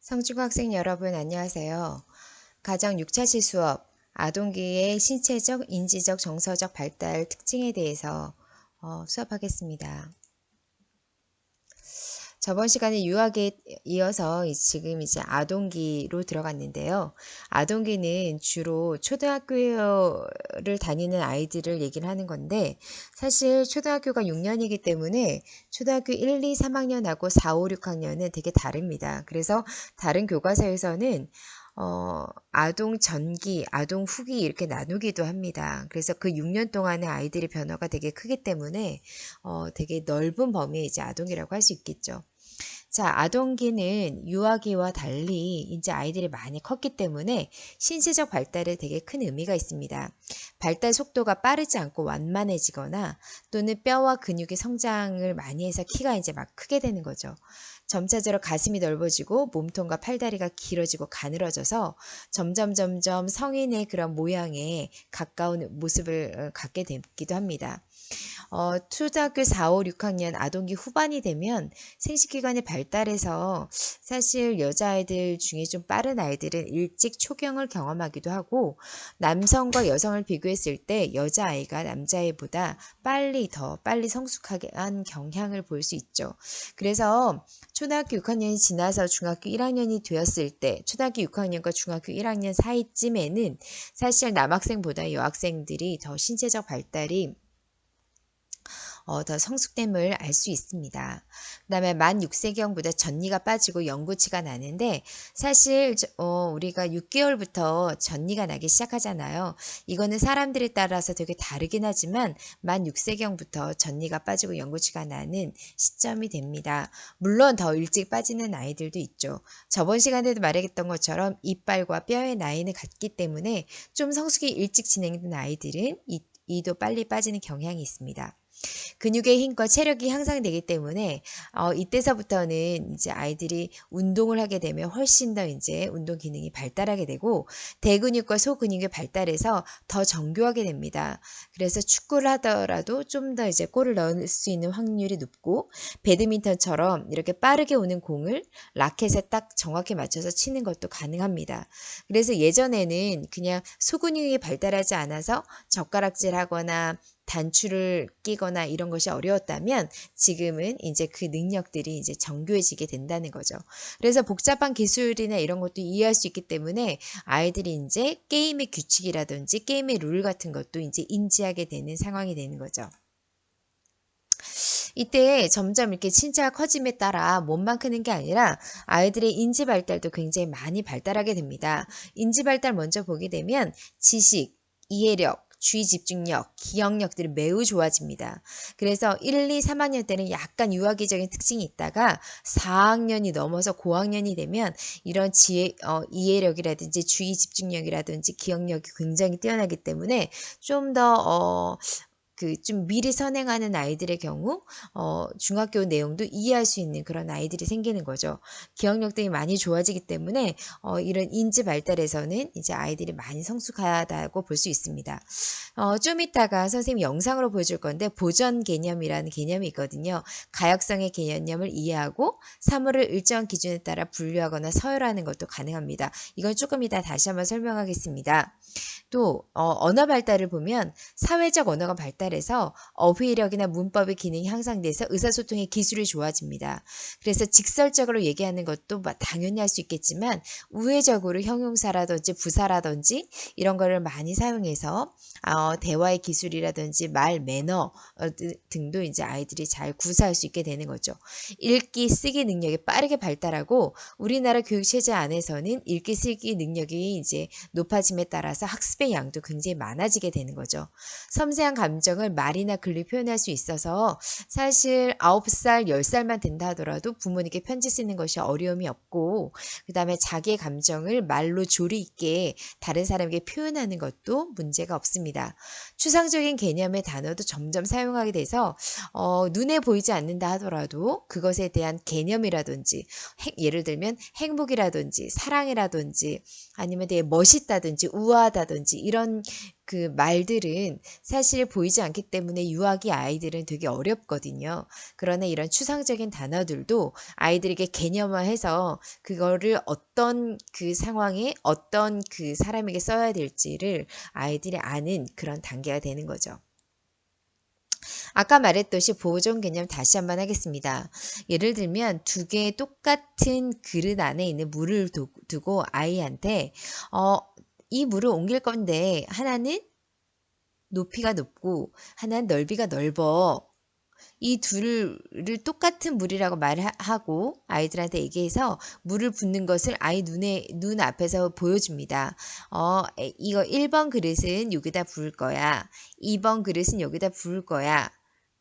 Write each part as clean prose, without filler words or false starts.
성중고 학생 여러분 안녕하세요. 가정 6차시 수업 아동기의 신체적, 인지적, 정서적 발달 특징에 대해서 수업하겠습니다. 저번 시간에 유아기에 이어서 지금 이제 아동기로 들어갔는데요. 아동기는 주로 초등학교를 다니는 아이들을 얘기를 하는 건데 사실 초등학교가 6년이기 때문에 초등학교 1, 2, 3학년하고 4, 5, 6학년은 되게 다릅니다. 그래서 다른 교과서에서는 아동 전기, 아동 후기 이렇게 나누기도 합니다. 그래서 그 6년 동안의 아이들의 변화가 되게 크기 때문에 되게 넓은 범위의 이제 아동이라고 할 수 있겠죠. 자, 아동기는 유아기와 달리 이제 아이들이 많이 컸기 때문에 신체적 발달에 되게 큰 의미가 있습니다. 발달 속도가 빠르지 않고 완만해지거나 또는 뼈와 근육의 성장을 많이 해서 키가 이제 막 크게 되는 거죠. 점차적으로 가슴이 넓어지고 몸통과 팔다리가 길어지고 가늘어져서 점점 성인의 그런 모양에 가까운 모습을 갖게 되기도 합니다. 초등학교 4, 5, 6학년 아동기 후반이 되면 생식기관이 발달해서 사실 여자아이들 중에 좀 빠른 아이들은 일찍 초경을 경험하기도 하고 남성과 여성을 비교했을 때 여자아이가 남자아이보다 더 빨리 성숙하게 한 경향을 볼 수 있죠. 그래서 초등학교 6학년이 지나서 중학교 1학년이 되었을 때 초등학교 6학년과 중학교 1학년 사이쯤에는 사실 남학생보다 여학생들이 더 신체적 발달이 더 성숙됨을 알 수 있습니다. 그 다음에 만 6세경부터 전니가 빠지고 영구치가 나는데 사실 우리가 6개월부터 전니가 나기 시작하잖아요. 이거는 사람들에 따라서 되게 다르긴 하지만 만 6세경부터 전니가 빠지고 영구치가 나는 시점이 됩니다. 물론 더 일찍 빠지는 아이들도 있죠. 저번 시간에도 말했던 것처럼 이빨과 뼈의 나이는 같기 때문에 좀 성숙이 일찍 진행된 아이들은 이도 빨리 빠지는 경향이 있습니다. 근육의 힘과 체력이 향상되기 때문에 이때서부터는 이제 아이들이 운동을 하게 되면 훨씬 더 이제 운동 기능이 발달하게 되고 대근육과 소근육이 발달해서 더 정교하게 됩니다. 그래서 축구를 하더라도 좀 더 이제 골을 넣을 수 있는 확률이 높고 배드민턴처럼 이렇게 빠르게 오는 공을 라켓에 딱 정확히 맞춰서 치는 것도 가능합니다. 그래서 예전에는 그냥 소근육이 발달하지 않아서 젓가락질하거나 단추를 끼거나 이런 것이 어려웠다면 지금은 이제 그 능력들이 이제 정교해지게 된다는 거죠. 그래서 복잡한 기술이나 이런 것도 이해할 수 있기 때문에 아이들이 이제 게임의 규칙이라든지 게임의 룰 같은 것도 이제 인지하게 되는 상황이 되는 거죠. 이때 점점 이렇게 신체가 커짐에 따라 몸만 크는 게 아니라 아이들의 인지 발달도 굉장히 많이 발달하게 됩니다. 인지 발달 먼저 보게 되면 지식, 이해력, 주의 집중력, 기억력들이 매우 좋아집니다. 그래서 1, 2, 3학년 때는 약간 유아기적인 특징이 있다가 4학년이 넘어서 고학년이 되면 이런 이해력이라든지 주의 집중력이라든지 기억력이 굉장히 뛰어나기 때문에 좀더 좀 미리 선행하는 아이들의 경우 중학교 내용도 이해할 수 있는 그런 아이들이 생기는 거죠. 기억력들이 많이 좋아지기 때문에 이런 인지 발달에서는 이제 아이들이 많이 성숙하다고 볼 수 있습니다. 좀 이따가 선생님이 영상으로 보여줄 건데 보전 개념이라는 개념이 있거든요. 가역성의 개념을 이해하고 사물을 일정한 기준에 따라 분류하거나 서열하는 것도 가능합니다. 이건 조금 이따 다시 한번 설명하겠습니다. 또 언어 발달을 보면 사회적 언어가 발달해서 어휘력이나 문법의 기능이 향상돼서 의사소통의 기술이 좋아집니다. 그래서 직설적으로 얘기하는 것도 당연히 할 수 있겠지만 우회적으로 형용사라든지 부사라든지 이런 거를 많이 사용해서 대화의 기술이라든지 말 매너 등도 이제 아이들이 잘 구사할 수 있게 되는 거죠. 읽기 쓰기 능력이 빠르게 발달하고 우리나라 교육체제 안에서는 읽기 쓰기 능력이 이제 높아짐에 따라서 학습의 양도 굉장히 많아지게 되는 거죠. 섬세한 감정을 말이나 글로 표현할 수 있어서 사실 9살, 10살만 된다 하더라도 부모님께 편지 쓰는 것이 어려움이 없고 그 다음에 자기의 감정을 말로 조리 있게 다른 사람에게 표현하는 것도 문제가 없습니다. 추상적인 개념의 단어도 점점 사용하게 돼서 눈에 보이지 않는다 하더라도 그것에 대한 개념이라든지 예를 들면 행복이라든지 사랑이라든지 아니면 되게 멋있다든지 우아하다든지 이런 그 말들은 사실 보이지 않기 때문에 유아기 아이들은 되게 어렵거든요. 그러나 이런 추상적인 단어들도 아이들에게 개념화해서 그거를 어떤 그 상황에 어떤 그 사람에게 써야 될지를 아이들이 아는 그런 단계가 되는 거죠. 아까 말했듯이 보존 개념 다시 한번 하겠습니다. 예를 들면 두 개의 똑같은 그릇 안에 있는 물을 두고 아이한테 어, 이 물을 옮길 건데 하나는 높이가 높고 하나는 넓이가 넓어. 이 둘을 똑같은 물이라고 말하고 아이들한테 얘기해서 물을 붓는 것을 아이 눈 앞에서 보여줍니다. 이거 1번 그릇은 여기다 부을 거야. 2번 그릇은 여기다 부을 거야.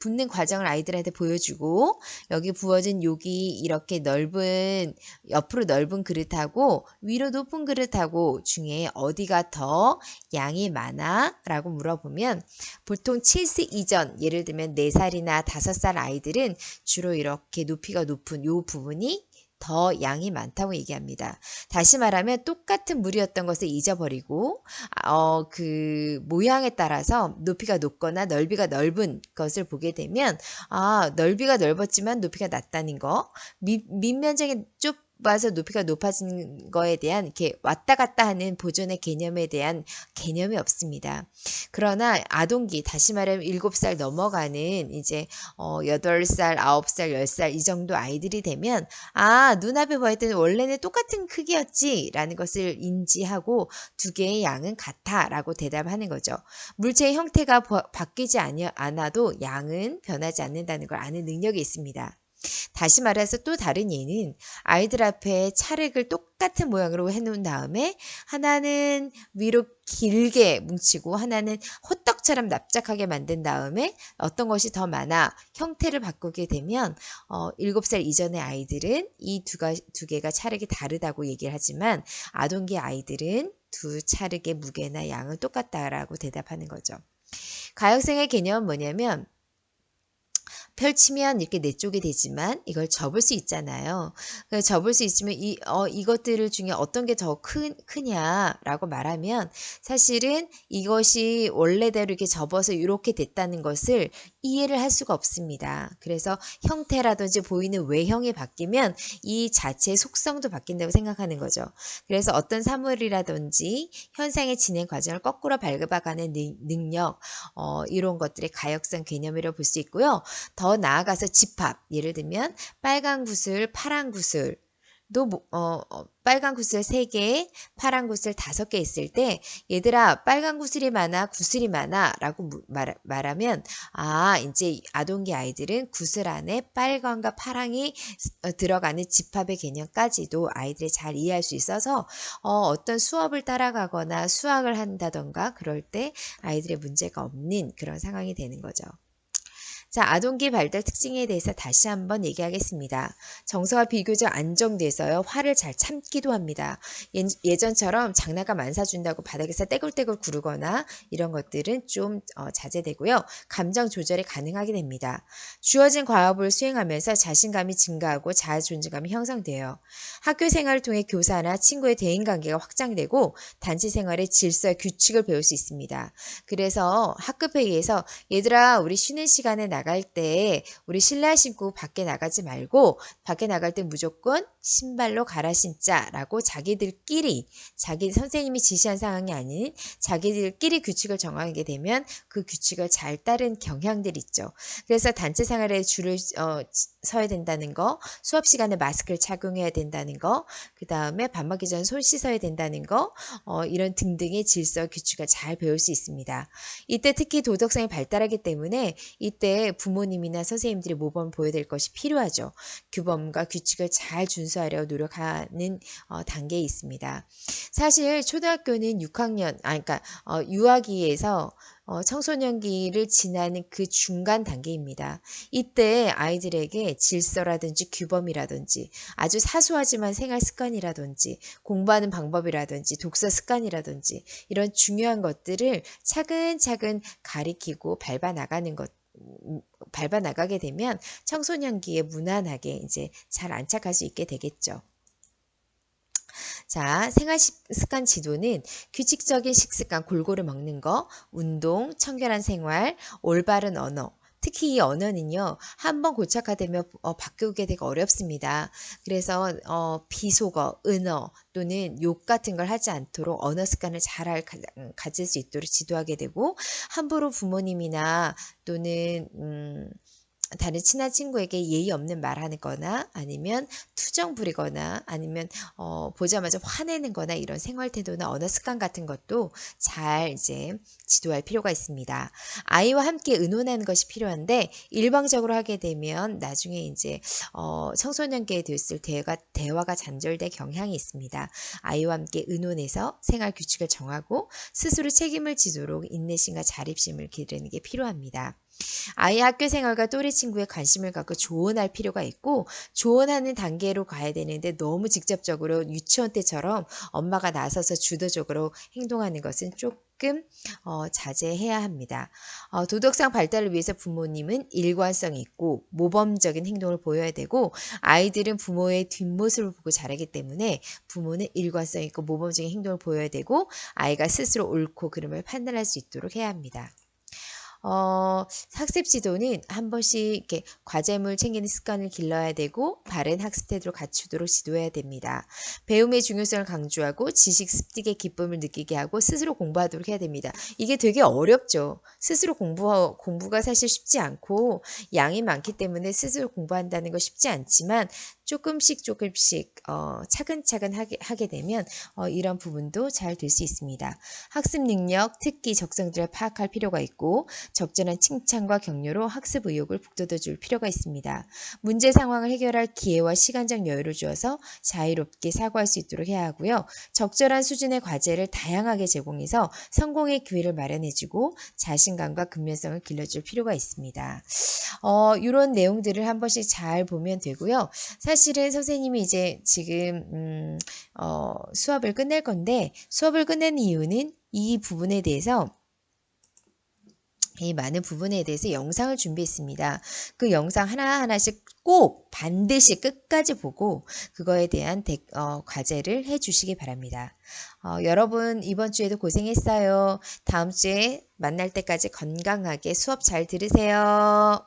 붓는 과정을 아이들한테 보여주고 여기 부어진 여기 이렇게 넓은 옆으로 넓은 그릇하고 위로 높은 그릇하고 중에 어디가 더 양이 많아? 라고 물어보면 보통 7세 이전 예를 들면 4살이나 5살 아이들은 주로 이렇게 높이가 높은 요 부분이 더 양이 많다고 얘기합니다. 다시 말하면 똑같은 물이었던 것을 잊어버리고 그 모양에 따라서 높이가 높거나 넓이가 넓은 것을 보게 되면 넓이가 넓었지만 높이가 낮다는 거, 밑면적이 좁아서 높이가 높아진 거에 대한 이렇게 왔다 갔다 하는 보존의 개념에 대한 개념이 없습니다. 그러나 아동기 다시 말하면 7살 넘어가는 이제 8살, 9살, 10살 이 정도 아이들이 되면 눈앞에 보였던 원래는 똑같은 크기였지 라는 것을 인지하고 두 개의 양은 같아 라고 대답하는 거죠. 물체의 형태가 바뀌지 않아도 양은 변하지 않는다는 걸 아는 능력이 있습니다. 다시 말해서 또 다른 예는 아이들 앞에 찰흙을 똑같은 모양으로 해놓은 다음에 하나는 위로 길게 뭉치고 하나는 호떡처럼 납작하게 만든 다음에 어떤 것이 더 많아 형태를 바꾸게 되면 7살 이전의 아이들은 이 두 개가 찰흙이 다르다고 얘기를 하지만 아동기 아이들은 두 찰흙의 무게나 양은 똑같다라고 대답하는 거죠. 가역성의 개념은 뭐냐면 펼치면 이렇게 네 쪽이 되지만 이걸 접을 수 있잖아요. 접을 수 있으면 이것들 중에 어떤 게 더 크냐라고 말하면 사실은 이것이 원래대로 이렇게 접어서 이렇게 됐다는 것을 이해를 할 수가 없습니다. 그래서 형태라든지 보이는 외형이 바뀌면 이 자체의 속성도 바뀐다고 생각하는 거죠. 그래서 어떤 사물이라든지 현상의 진행 과정을 거꾸로 밟아가는 능력, 이런 것들의 가역성 개념이라고 볼 수 있고요. 더 나아가서 집합, 예를 들면 빨간 구슬, 파란 구슬, 빨간 구슬 3개, 파란 구슬 5개 있을 때 얘들아 빨간 구슬이 많아, 구슬이 많아 라고 말하면 이제 아동기 아이들은 구슬 안에 빨간과 파랑이 들어가는 집합의 개념까지도 아이들이 잘 이해할 수 있어서 어떤 수업을 따라가거나 수학을 한다던가 그럴 때 아이들의 문제가 없는 그런 상황이 되는 거죠. 자, 아동기 발달 특징에 대해서 다시 한번 얘기하겠습니다. 정서가 비교적 안정돼서요. 화를 잘 참기도 합니다. 예전처럼 장난감 안 사준다고 바닥에서 떼굴떼굴 구르거나 이런 것들은 좀 자제되고요. 감정 조절이 가능하게 됩니다. 주어진 과업을 수행하면서 자신감이 증가하고 자아 존중감이 형성돼요. 학교 생활을 통해 교사나 친구의 대인관계가 확장되고 단체 생활의 질서, 규칙을 배울 수 있습니다. 그래서 학급 회의에서 얘들아 우리 쉬는 시간에 나갈 때 우리 실내 신고 밖에 나가지 말고 밖에 나갈 때 무조건 신발로 갈아 신자라고 자기들끼리 자기 선생님이 지시한 상황이 아닌 자기들끼리 규칙을 정하게 되면 그 규칙을 잘 따른 경향들이 있죠. 그래서 단체 생활에 줄을 서야 된다는 거, 수업 시간에 마스크를 착용해야 된다는 거, 그 다음에 밥 먹기 전 손 씻어야 된다는 거, 이런 등등의 질서 규칙을 잘 배울 수 있습니다. 이때 특히 도덕성이 발달하기 때문에 이때 부모님이나 선생님들이 모범을 보여야 될 것이 필요하죠. 규범과 규칙을 잘 준수하려 노력하는 단계에 있습니다. 사실 초등학교는 6학년, 그러니까 유아기에서 청소년기를 지나는 그 중간 단계입니다. 이때 아이들에게 질서라든지 규범이라든지 아주 사소하지만 생활 습관이라든지 공부하는 방법이라든지 독서 습관이라든지 이런 중요한 것들을 차근차근 가리키고 밟아 나가게 되면 청소년기에 무난하게 이제 잘 안착할 수 있게 되겠죠. 자, 생활 습관 지도는 규칙적인 식습관, 골고루 먹는 거, 운동, 청결한 생활, 올바른 언어. 특히 이 언어는요, 한번 고착화되면 바꾸게 되기 어렵습니다. 그래서 비속어, 은어 또는 욕 같은 걸 하지 않도록 언어 습관을 잘 가질 수 있도록 지도하게 되고, 함부로 부모님이나 또는 다른 친한 친구에게 예의 없는 말하는 거나 아니면 투정 부리거나 아니면 보자마자 화내는 거나 이런 생활 태도나 언어 습관 같은 것도 잘 이제 지도할 필요가 있습니다. 아이와 함께 의논하는 것이 필요한데 일방적으로 하게 되면 나중에 이제 청소년기에 됐을 대화가 잔절될 경향이 있습니다. 아이와 함께 의논해서 생활 규칙을 정하고 스스로 책임을 지도록 인내심과 자립심을 기르는 게 필요합니다. 아이 학교 생활과 또래 친구에 관심을 갖고 조언할 필요가 있고 조언하는 단계로 가야 되는데 너무 직접적으로 유치원 때처럼 엄마가 나서서 주도적으로 행동하는 것은 조금 자제해야 합니다. 도덕성 발달을 위해서 부모님은 일관성 있고 모범적인 행동을 보여야 되고 아이들은 부모의 뒷모습을 보고 자라기 때문에 부모는 일관성 있고 모범적인 행동을 보여야 되고 아이가 스스로 옳고 그름을 판단할 수 있도록 해야 합니다. 학습 지도는 한 번씩 이렇게 과제물 챙기는 습관을 길러야 되고 바른 학습 태도를 갖추도록 지도해야 됩니다. 배움의 중요성을 강조하고 지식 습득의 기쁨을 느끼게 하고 스스로 공부하도록 해야 됩니다. 이게 되게 어렵죠. 스스로 공부가 사실 쉽지 않고 양이 많기 때문에 스스로 공부한다는 거 쉽지 않지만 조금씩 차근차근 하게 되면 이런 부분도 잘 될 수 있습니다. 학습 능력, 특기, 적성들을 파악할 필요가 있고 적절한 칭찬과 격려로 학습 의욕을 북돋워 줄 필요가 있습니다. 문제 상황을 해결할 기회와 시간적 여유를 주어서 자유롭게 사고할 수 있도록 해야 하고요. 적절한 수준의 과제를 다양하게 제공해서 성공의 기회를 마련해주고 자신감과 근면성을 길러줄 필요가 있습니다. 이런 내용들을 한 번씩 잘 보면 되고요. 사실은 선생님이 이제 지금 수업을 끝낼 건데 수업을 끝낸 이유는 이 부분에 대해서 이 많은 부분에 대해서 영상을 준비했습니다. 그 영상 하나하나씩 꼭 반드시 끝까지 보고 그거에 대한 과제를 해주시기 바랍니다. 여러분 이번 주에도 고생했어요. 다음 주에 만날 때까지 건강하게 수업 잘 들으세요.